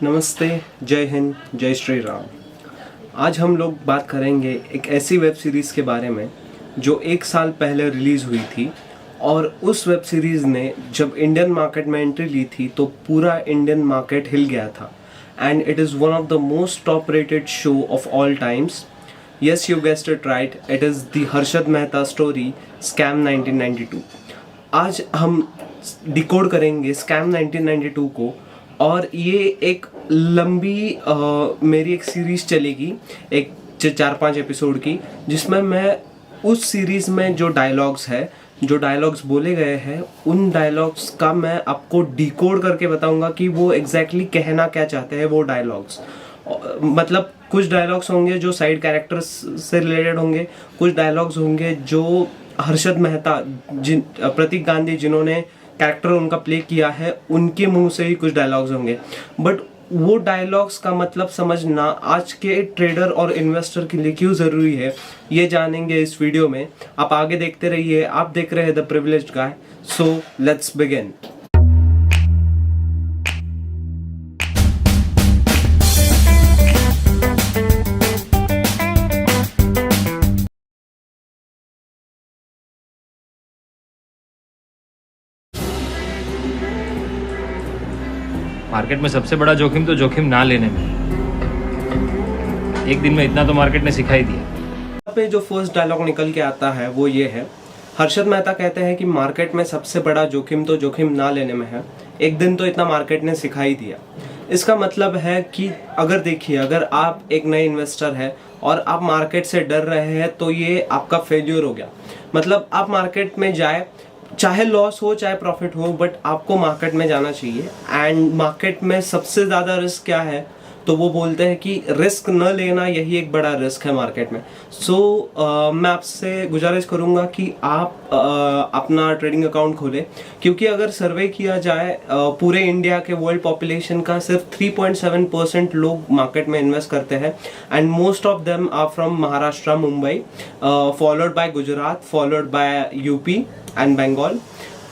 नमस्ते, जय हिंद, जय श्री राम। आज हम लोग बात करेंगे एक ऐसी वेब सीरीज़ के बारे में जो 1 साल पहले रिलीज़ हुई थी और उस वेब सीरीज़ ने जब इंडियन मार्केट में एंट्री ली थी तो पूरा इंडियन मार्केट हिल गया था। And it is one of the most top rated show off all times. Yes, you guessed it right, it is the Harshad Mehta story scam 1992। आज हम डिकोड करेंगे स्कैम 1992 को और ये एक लंबी मेरी एक सीरीज़ चलेगी, एक 4-5 एपिसोड की, जिसमें मैं उस सीरीज़ में जो डायलॉग्स बोले गए हैं उन डायलॉग्स का मैं आपको डिकोड करके बताऊंगा कि वो एग्जैक्टली कहना क्या चाहते हैं वो डायलॉग्स। मतलब कुछ डायलॉग्स होंगे जो साइड कैरेक्टर्स से रिलेटेड होंगे, कुछ डायलॉग्स होंगे जो हर्षद मेहता प्रतीक गांधी जिन्होंने कैरेक्टर उनका प्ले किया है उनके मुंह से ही कुछ डायलॉग्स होंगे। बट वो डायलॉग्स का मतलब समझना आज के ट्रेडर और इन्वेस्टर के लिए क्यों ज़रूरी है ये जानेंगे इस वीडियो में। आप आगे देखते रहिए। आप देख रहे हैं the privileged guy. So let's begin. Market में सबसे बड़ा जोखिम तो जोखिम ना लेने में। एक दिन में इतना तो मार्केट ने सिखा ही दिया। यहाँ पे जो फर्स्ट डायलॉग निकल के आता है वो ये है। हर्षद मेहता कहते हैं कि मार्केट में सबसे बड़ा जोखिम तो जोखिम ना लेने में है। एक दिन तो इतना मार्केट ने सिखा ही दिया। इसका मतलब है कि अगर आप एक नए इन्वेस्टर है और आप मार्केट से डर रहे हैं तो ये आपका फेल्यूर हो गया। मतलब आप मार्केट में जाए, चाहे लॉस हो चाहे प्रॉफिट हो, बट आपको मार्केट में जाना चाहिए। एंड मार्केट में सबसे ज़्यादा रिस्क क्या है तो वो बोलते हैं कि रिस्क न लेना यही एक बड़ा रिस्क है मार्केट में। मैं आपसे गुजारिश करूंगा कि आप अपना ट्रेडिंग अकाउंट खोलें, क्योंकि अगर सर्वे किया जाए पूरे इंडिया के वर्ल्ड पॉपुलेशन का सिर्फ 3.7% लोग मार्केट में इन्वेस्ट करते हैं। And most of them are from Maharashtra, Mumbai, followed by Gujarat, followed by UP and Bengal.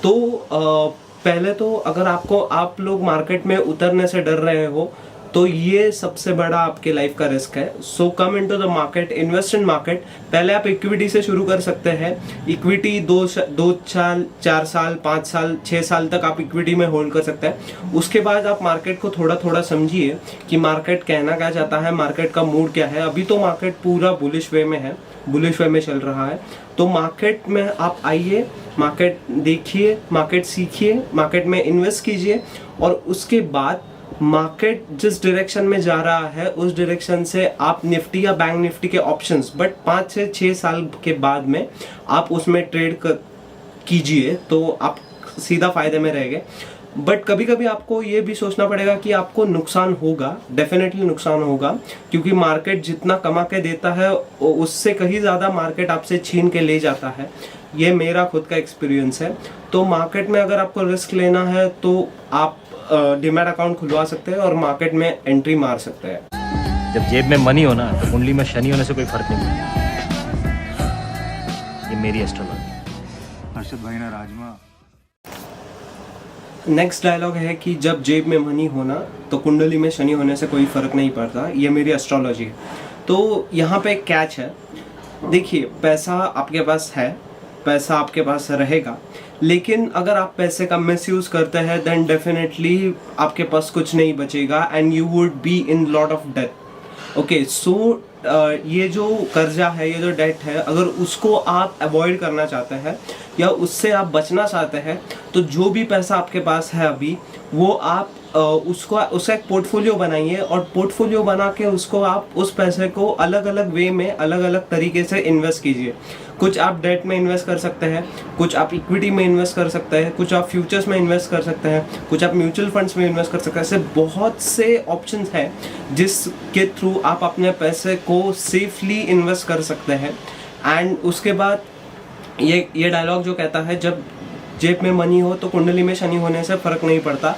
तो पहले तो अगर आप लोग मार्केट में उतरने से डर रहे हो तो ये सबसे बड़ा आपके लाइफ का रिस्क है। So come into the market, invest in market. पहले आप इक्विटी से शुरू कर सकते हैं। इक्विटी 2 साल, 4 साल, 5 साल, 6 साल तक आप इक्विटी में होल्ड कर सकते हैं। उसके बाद आप मार्केट को थोड़ा थोड़ा समझिए कि मार्केट कहना क्या चाहता है, मार्केट का मूड क्या है। अभी तो मार्केट पूरा बुलिश वे में है, बुलिश वे में चल रहा है। तो मार्केट में आप आइए, मार्केट देखिए, मार्केट सीखिए, मार्केट में इन्वेस्ट कीजिए और उसके बाद मार्केट जिस डायरेक्शन में जा रहा है उस डायरेक्शन से आप निफ्टी या बैंक निफ्टी के ऑप्शंस, बट 5 से 6 साल के बाद में आप उसमें ट्रेड कीजिए तो आप सीधा फायदे में रहेंगे। बट कभी कभी आपको ये भी सोचना पड़ेगा कि आपको नुकसान होगा, डेफिनेटली नुकसान होगा, क्योंकि मार्केट जितना कमा के देता है उससे कहीं ज़्यादा मार्केट आपसे छीन के ले जाता है। ये मेरा खुद का एक्सपीरियंस है। तो मार्केट में अगर आपको रिस्क लेना है तो आप डीमैट अकाउंट खुलवा सकते हैं और मार्केट में एंट्री मार सकते हैं। जब जेब में मनी हो ना तो कुंडली में शनि होने से कोई फर्क नहीं पड़ता। ये मेरी एस्ट्रोलॉजी। हर्षद भाई ना राजमा। नेक्स्ट डायलॉग है कि जब जेब में मनी होना तो कुंडली में शनि होने से कोई फर्क नहीं पड़ता। ये मेरी एस्ट्रोलॉजी है। तो यहाँ पे एक कैच है। देखिए, पैसा आपके पास है, पैसा आपके पास रहेगा, लेकिन अगर आप पैसे का मिसयूज करते हैं देन डेफिनेटली आपके पास कुछ नहीं बचेगा and you would be in lot of debt. Okay, so ये जो कर्जा है, ये जो डेट है, अगर उसको आप अवॉइड करना चाहते हैं या उससे आप बचना चाहते हैं तो जो भी पैसा आपके पास है अभी वो आप उसका एक पोर्टफोलियो बनाइए और पोर्टफोलियो बना के उसको आप उस पैसे को अलग अलग वे में, अलग अलग तरीके से इन्वेस्ट कीजिए। कुछ आप डेट में इन्वेस्ट कर सकते हैं, कुछ आप इक्विटी में इन्वेस्ट कर सकते हैं, कुछ आप फ्यूचर्स में इन्वेस्ट कर सकते हैं, कुछ आप म्यूचुअल फंड्स में इन्वेस्ट कर सकते हैं। ऐसे बहुत से ऑप्शंस हैं जिसके थ्रू आप अपने पैसे को सेफली इन्वेस्ट कर सकते हैं। एंड उसके बाद ये डायलॉग जो कहता है जब जेब में मनी हो तो कुंडली में शनि होने से फर्क नहीं पड़ता।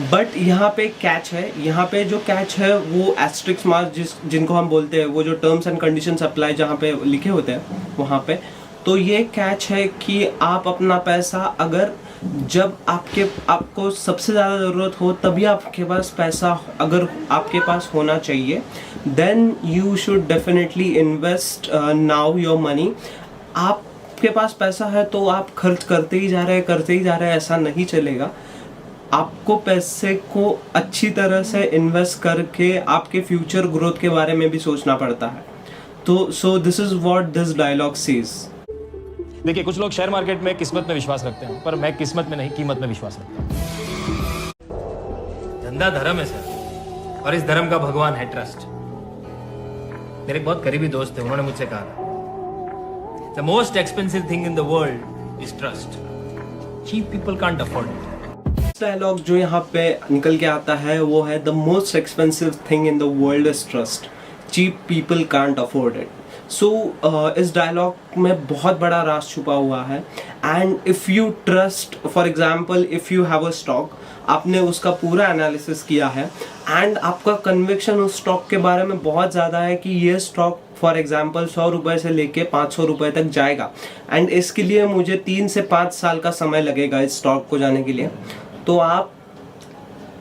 बट यहाँ पे कैच है। यहाँ पे जो कैच है वो एस्ट्रिक्स मार्क जिनको हम बोलते हैं, वो जो टर्म्स एंड कंडीशंस अप्लाई जहाँ पे लिखे होते हैं वहाँ पे। तो ये कैच है कि आप अपना पैसा अगर जब आपको सबसे ज़्यादा ज़रूरत हो तभी आपके पास पैसा अगर आपके पास होना चाहिए, then you should definitely invest now your money. आपके पास पैसा है तो आप खर्च करते ही जा रहे हैं, ऐसा नहीं चलेगा। आपको पैसे को अच्छी तरह से इन्वेस्ट करके आपके फ्यूचर ग्रोथ के बारे में भी सोचना पड़ता है। तो so this is what this dialogue says. देखिए, कुछ लोग शेयर मार्केट में किस्मत में विश्वास रखते हैं, पर मैं किस्मत में नहीं, कीमत में विश्वास रखता हूं। धंधा धर्म है सर, और इस धर्म का भगवान है ट्रस्ट। मेरे एक बहुत करीबी दोस्त थे, उन्होंने मुझसे कहा, the most expensive thing in the world is trust. Cheap people can't afford it. Dialogue जो यहाँ पे निकल के आता है वो है, the most expensive thing in the world is trust, cheap people can't afford it. So इस डायलॉग में बहुत बड़ा राज छुपा हुआ है। And if you trust, for example if you have a stock, आपने उसका पूरा एनालिसिस किया है एंड आपका कन्विक्शन उस स्टॉक के बारे में बहुत ज़्यादा है कि ये स्टॉक फॉर एग्जाम्पल 100 रुपये से लेके 500 रुपये तक जाएगा एंड इसके लिए मुझे 3 से 5 साल का समय लगेगा इस स्टॉक को जाने के लिए, तो आप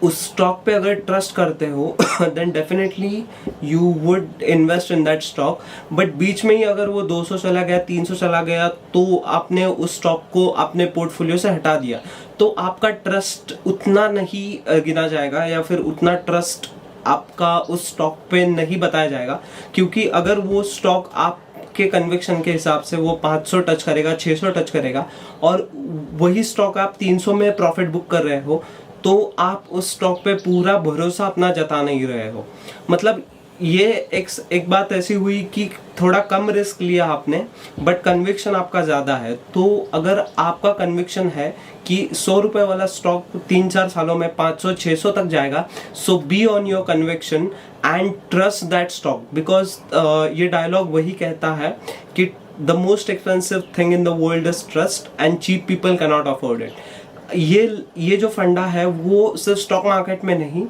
उस स्टॉक पे अगर ट्रस्ट करते हो then definitely you would invest in that stock. But बीच में ही अगर वो 200 चला गया, 300 चला गया, तो आपने उस स्टॉक को अपने पोर्टफोलियो से हटा दिया, तो आपका ट्रस्ट उतना नहीं गिना जाएगा या फिर उतना ट्रस्ट आपका उस स्टॉक पे नहीं बताया जाएगा। क्योंकि अगर वो स्टॉक आप के कन्विक्शन के हिसाब से वो 500 टच करेगा, 600 टच करेगा और वही स्टॉक आप 300 में प्रॉफिट बुक कर रहे हो, तो आप उस स्टॉक पे पूरा भरोसा अपना जता नहीं रहे हो। मतलब ये एक बात ऐसी हुई कि थोड़ा कम रिस्क लिया आपने बट कन्विक्शन आपका ज़्यादा है। तो अगर आपका कन्विक्शन है कि 100 रुपये वाला स्टॉक 3-4 सालों में 500-600 तक जाएगा, so be on your conviction and trust that stock. Because ये डायलॉग वही कहता है कि the most expensive thing in the world is trust and cheap people can not afford it. ये जो फंडा है वो सिर्फ स्टॉक मार्केट में नहीं,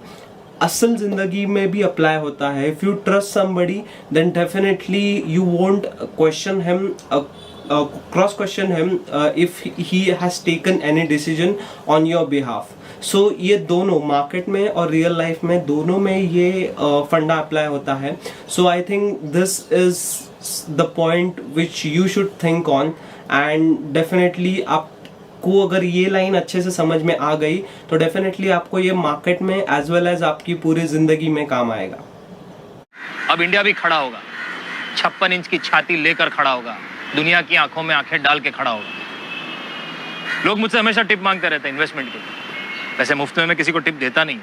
असल जिंदगी में भी अप्लाई होता है। If you trust somebody then definitely you won't question him, cross question him if he has taken any decision on your behalf. So ये दोनों मार्केट में और रियल लाइफ में दोनों में ये फंडा अप्लाई होता है। So I think this is the point which you should think on and definitely आप को अगर ये लाइन अच्छे से समझ में आ गई तो डेफिनेटली आपको ये मार्केट में एज वेल एज आपकी पूरी जिंदगी में काम आएगा। अब इंडिया भी खड़ा होगा, 56 इंच की छाती लेकर खड़ा होगा, दुनिया की आंखों में आंखें डाल के खड़ा होगा। लोग मुझसे हमेशा टिप मांगते रहते हैं इन्वेस्टमेंट की। वैसे मुफ्त में मैं किसी को टिप देता नहीं,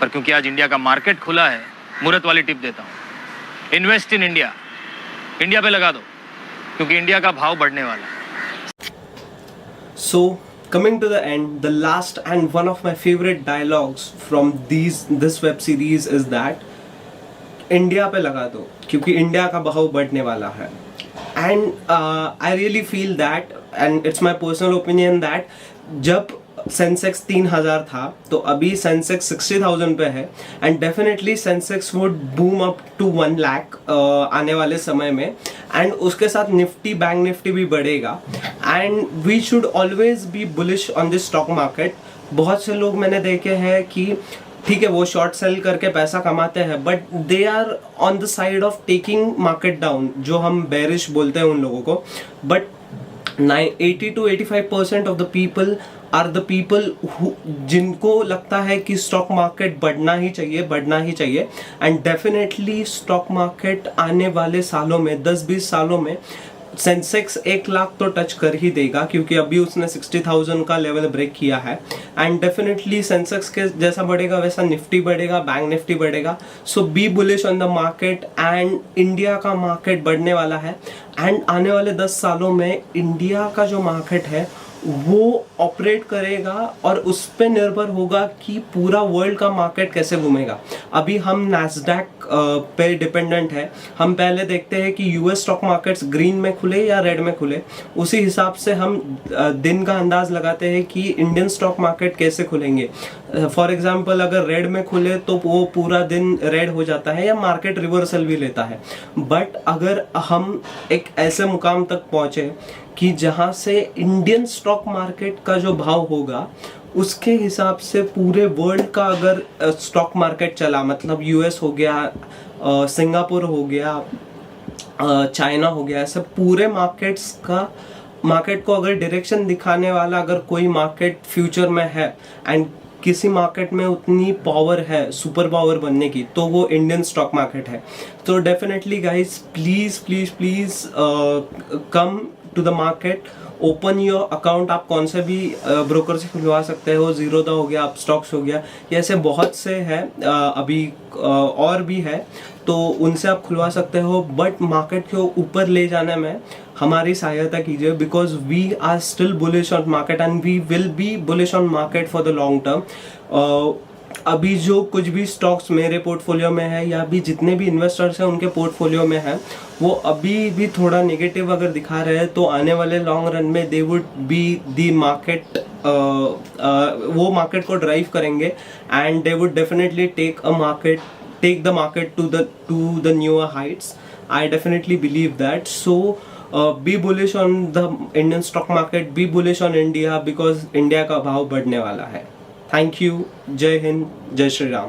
पर क्योंकि आज इंडिया का मार्केट खुला है, मुहूर्त वाली टिप देता हूँ। इन्वेस्ट इन इंडिया, इंडिया पे लगा दो, क्योंकि इंडिया का भाव बढ़ने वाला है। So coming to the end, the last and one of my favorite dialogues from this web series is that India पे लगा दो क्योंकि इंडिया का भाव बढ़ने वाला है। And I really feel that and it's my personal opinion that जब सेंसेक्स 3000 था तो अभी सेंसेक्स 60,000 पे है and definitely Sensex would boom up to 1 lakh आने वाले समय में एंड उसके साथ निफ्टी, बैंक निफ्टी भी बढ़ेगा and we should always be bullish on this stock market. बहुत से लोग मैंने देखे हैं कि ठीक है वो शॉर्ट सेल करके पैसा कमाते हैं but they are on the side of taking market down, जो हम बेरिश बोलते हैं उन लोगों को। But 80 to 85% of the people are the people जिनको लगता है कि स्टॉक मार्केट बढ़ना ही चाहिए एंड डेफिनेटली स्टॉक मार्केट आने वाले सालों में 10-20 सालों में सेंसेक्स 1 लाख तो टच कर ही देगा क्योंकि अभी उसने 60,000 का लेवल ब्रेक किया है एंड डेफिनेटली सेंसेक्स के जैसा बढ़ेगा वैसा निफ्टी बढ़ेगा, बैंक निफ्टी बढ़ेगा। So be bullish on the market and India का मार्केट बढ़ने वाला है एंड आने वाले 10 सालों में इंडिया का जो मार्केट है वो ऑपरेट करेगा और उस पे निर्भर होगा कि पूरा वर्ल्ड का मार्केट कैसे घूमेगा। अभी हम नैस्डैक पे डिपेंडेंट है, हम पहले देखते हैं कि यूएस स्टॉक मार्केट्स ग्रीन में खुले या रेड में खुले, उसी हिसाब से हम दिन का अंदाज लगाते हैं कि इंडियन स्टॉक मार्केट कैसे खुलेंगे। फॉर एग्जाम्पल अगर रेड में खुले तो वो पूरा दिन रेड हो जाता है या मार्केट रिवर्सल भी लेता है। बट अगर हम एक ऐसे मुकाम तक पहुंचे कि जहां से इंडियन स्टॉक मार्केट का जो भाव होगा उसके हिसाब से पूरे वर्ल्ड का अगर स्टॉक मार्केट चला, मतलब यूएस हो गया, सिंगापुर हो गया, चाइना हो गया, ऐसे पूरे मार्केट को अगर डायरेक्शन दिखाने वाला अगर कोई मार्केट फ्यूचर में है एंड किसी मार्केट में उतनी पावर है सुपर पावर बनने की, तो वो इंडियन स्टॉक मार्केट है। तो definitely guys, please please please come to the market, open your account. आप कौन से भी ब्रोकर से खुलवा सकते हो, जीरोधा हो गया, अपस्टॉक्स हो गया, ये ऐसे बहुत से हैं अभी और भी है, तो उनसे आप खुलवा सकते हो। बट मार्केट को ऊपर ले जाने में हमारी सहायता कीजिए, because we are still bullish on market and we will be bullish on market for the long term. अभी जो कुछ भी स्टॉक्स मेरे पोर्टफोलियो में है या भी जितने भी इन्वेस्टर्स हैं उनके पोर्टफोलियो में है, वो अभी भी थोड़ा नेगेटिव अगर दिखा रहे हैं, तो आने वाले लॉन्ग रन में they would be the market, वो मार्केट को ड्राइव करेंगे and they would definitely take the market to the newer heights. I definitely believe that. So be bullish on the Indian stock market, be bullish on India, because India का भाव बढ़ने वाला है। Thank you. जय हिंद, जय श्री राम।